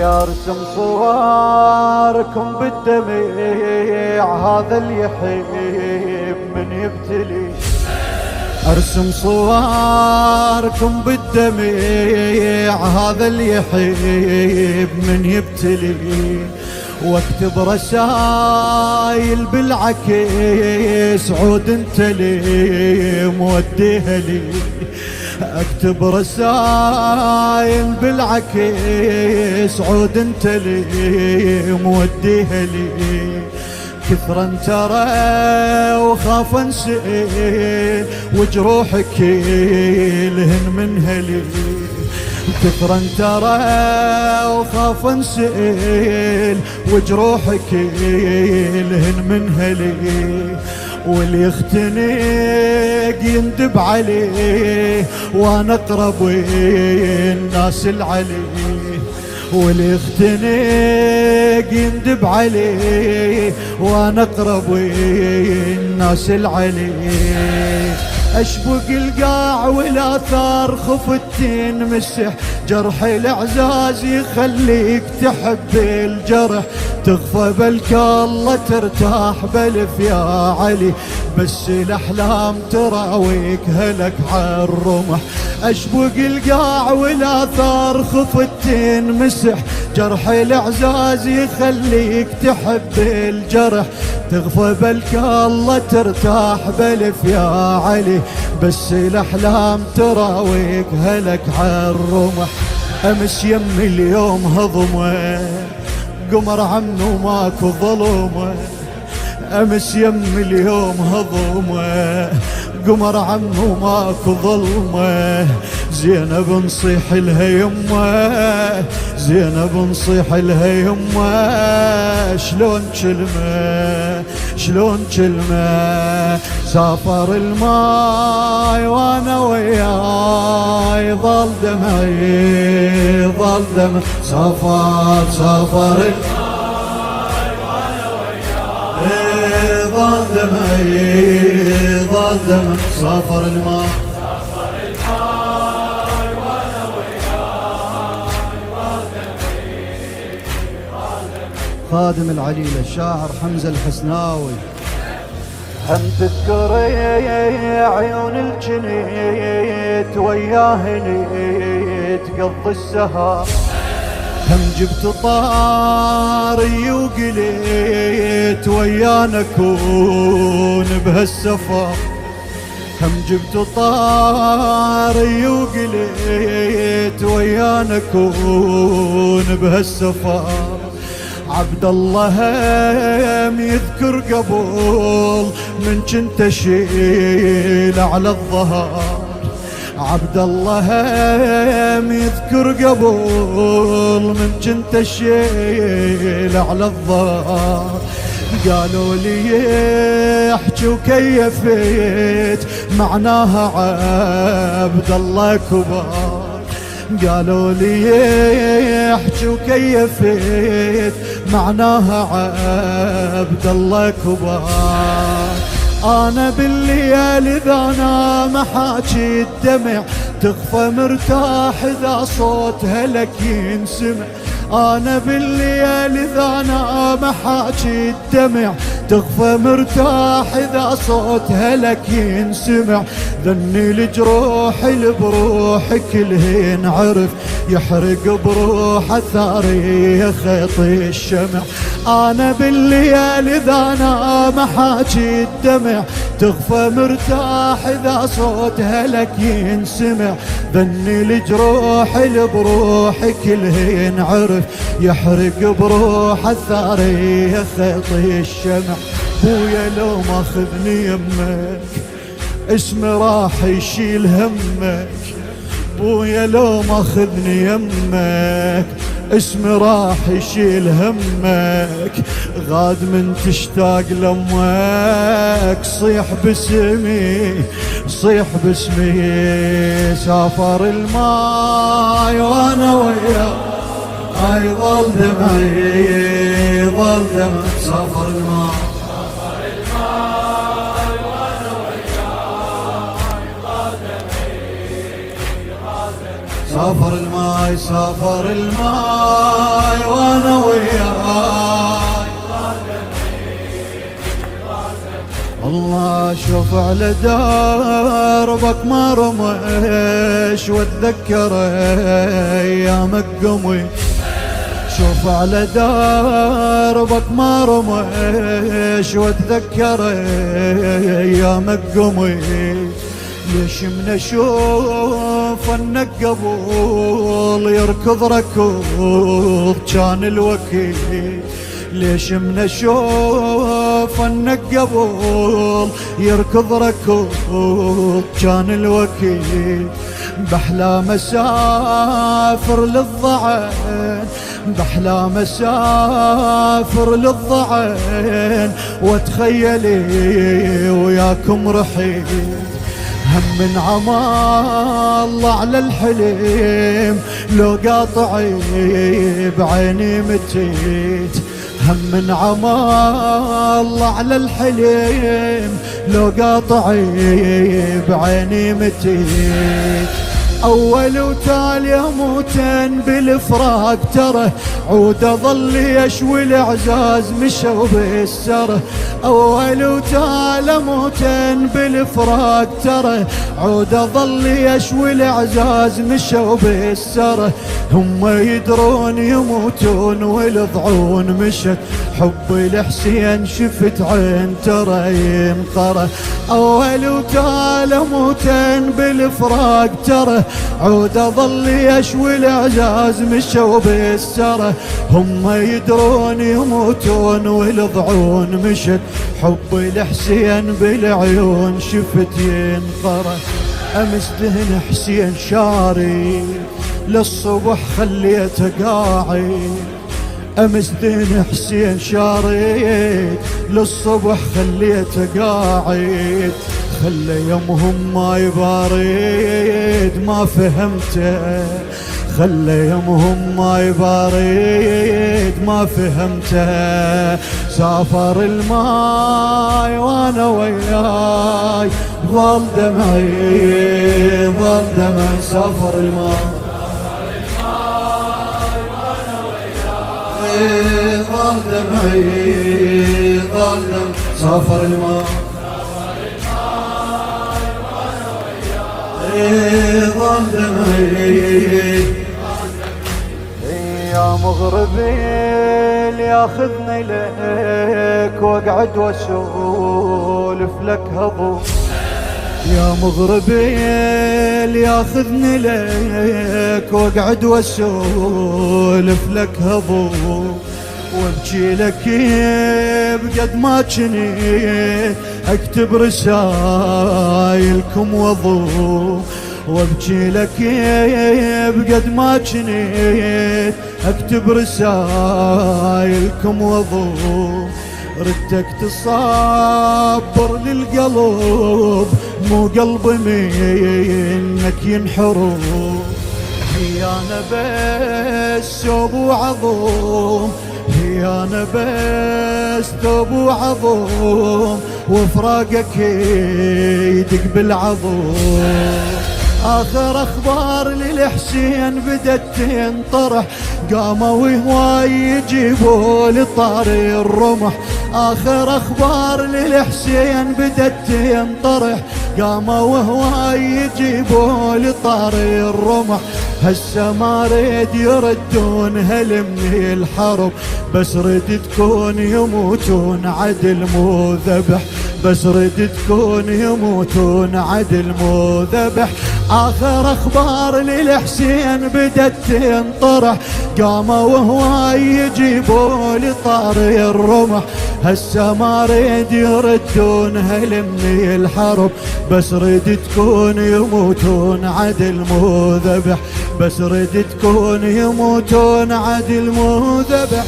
ارسم صوركم بالدمع، هذا اللي يحب من يبتلي. ارسم صوركم بالدمع، هذا اللي يحب من يبتلي. واكتب رسايل بالعكس، عود انت لي موديها لي. اكتب رسايل بالعكس، عود انت لي موديها لي. كثرا ترى وخاف انسئل، وجروحك لهن منها لي. كثرا ترى وخاف انسئل، وجروحك لهن منها لي. واللي يختنق يندب عليه، وانا اقرب الناس العلي. واللي يختنق يندب عليه، وانا اقرب الناس العلي. اشبق القاع والاثار خفت تنمسح، جرح الاعزاز يخليك تحب الجرح. تغفى بلك الله ترتاح بلف يا علي، بس الاحلام تراويك هلك عالرمح. اشبق القاع والاثار خفت تنمسح، جرح الاعزاز يخليك تحب الجرح. تغفى بلك الله ترتاح بلف يا علي، بس الاحلام تراويك هلك عالرمح. امس يم اليوم هضمه، قمر عمو ماكو ظلمه. امس يم اليوم هضمه، قمر عمو ماكو ظلمه. زينب نصيح لها يمه، زينب نصيح لها يمه. شلون كلمه شلون كلمه، سافر الماي وانا وياي، ظل دمعي ظل دمع. سافر الماي وانا وياي، ظل دمعي ظل دمع. سافر الماي وانا وياي، ظل دمعي. خادم العليلة الشاعر حمزة الحسناوي. هم تذكري عيون الجنيت، وياهن تقضي السهر. هم جبت طاري وقليت، ويانا كون بهالسفر. هم جبت طاري وقليت، ويانا كون بهالسفر. عبد الله هم يذكر قبل من كنت اشيل على الظهر. عبد الله هم يذكر قبل من كنت اشيل على الظهر. قالوا لي احكي وكيفت، معناها عبد الله كبر. قالوا لي احكي وكيفت، معناها عبد الله كبر. انا بالليل اذا انا محاكي الدمع، تخفى مرتاح اذا صوت هلك ينسمع. انا بالليل اذا انا محاكي الدمع، تخفى مرتاح اذا صوت هلك ينسمع. ذني الجروح اللي بروحك الهين عرف، يحرق بروح ثاري خيط الشمع. انا بالليل اذا انا محاكي الدمع، تخفى مرتاح اذا صوت هلك ينسمع. ذني الجروح اللي بروحك الهين عرف، يحرق بروح الثاري خيط الشمع. بويا لو ماخذني يمك، اسمي راح يشيل همك. بويا لو ماخذني يمك، اسمي راح يشيل همك. غاد من تشتاق لامك، صيح باسمي صيح باسمي. سافر الماي وانا وياه، اي ظل دمعي ظل دمع. سافر الماي وانا وياه، ظل دمعي ظل دمع. سافر الماي شوف على دربك ما رمش واتذكر ايامك قمي، شوف على دربك ما رمش واتذكر ايامك قمي. ليش من اشوف انك قبول يركض ركض كان الوكيل، ليش من اشوف انك قبول يركض ركض كان الوكيل. بحلام اسافر للضعين، بحلام اسافر للضعين واتخيلي وياكم رحيل. هم من عمى الله على الحليم لو قاطعي بعيني متيت، هم من عمى الله على الحليم لو قاطعي بعيني متيت. أول وتالي أموتن بالفراق ترى عود أظل يشوي الإعزاز مشوا بالسره. أول وتالي أموتن بالفراق ترى عود أظل يشوي الإعزاز مشوا بالسره. هم يدرون يموتون والضعون مشت حب الحسين شفت عين ترى ينقره. أول وتالي أموتن بالفراق ترى عود أظل يشوي الإعزاز مشوا بالسره. هم يدرون يموتون والضعون مشت حب الحسين بالعيون شفت ينقره. أمس دهن حسين شاري للصبح خليته قاعد، أمس دهن حسين شاري للصبح خليته قاعد. خلى يومهم ما يبارد ما فهمته، خلى يومهم ما يبارد ما فهمته. سافر الماي وانا وياي ظل دمعي ظل دمعي. سافر الماي وانا وياي ظل دمعي ظل دمعي. سافر الماي ظل دمعي. يا مغربي ياخذني لك واقعد واسولف لك هضو، يا مغربي ياخذني لك واقعد واسولف لك هضو. وابكي لك بقد ما جنيت اكتب رسايلكم وضو، وابكي لك بقد ما جنيت اكتب رسايلكم وضو. ردك تصبر للقلب مو قلب منك ينحرو. هي انا بس ثوب وعظوم، هي انا بس ثوب وعظوم وفراقك يدق بالعظوم. آخر أخبار للحسين بدت تنطرح قاموا هواي يجيبوا لطاري الرمح. آخر أخبار للحسين بدت تنطرح قاموا هواي يجيبوا لطاري الرمح. هسه ما ريد يردون هل من الحرب بس رد تكون يموتون عدل مو ذبح، بس رد تكون يموتون عدل مو ذبح. آخر أخبار للحسين بدت تنطرح قاموا هواي يجيبوا لطاري الرمح. هسه ما ريد يردون هل من الحرب بس رد تكون يموتون عدل مو ذبح، بس رد تكون يموتون عدل مو ذبح.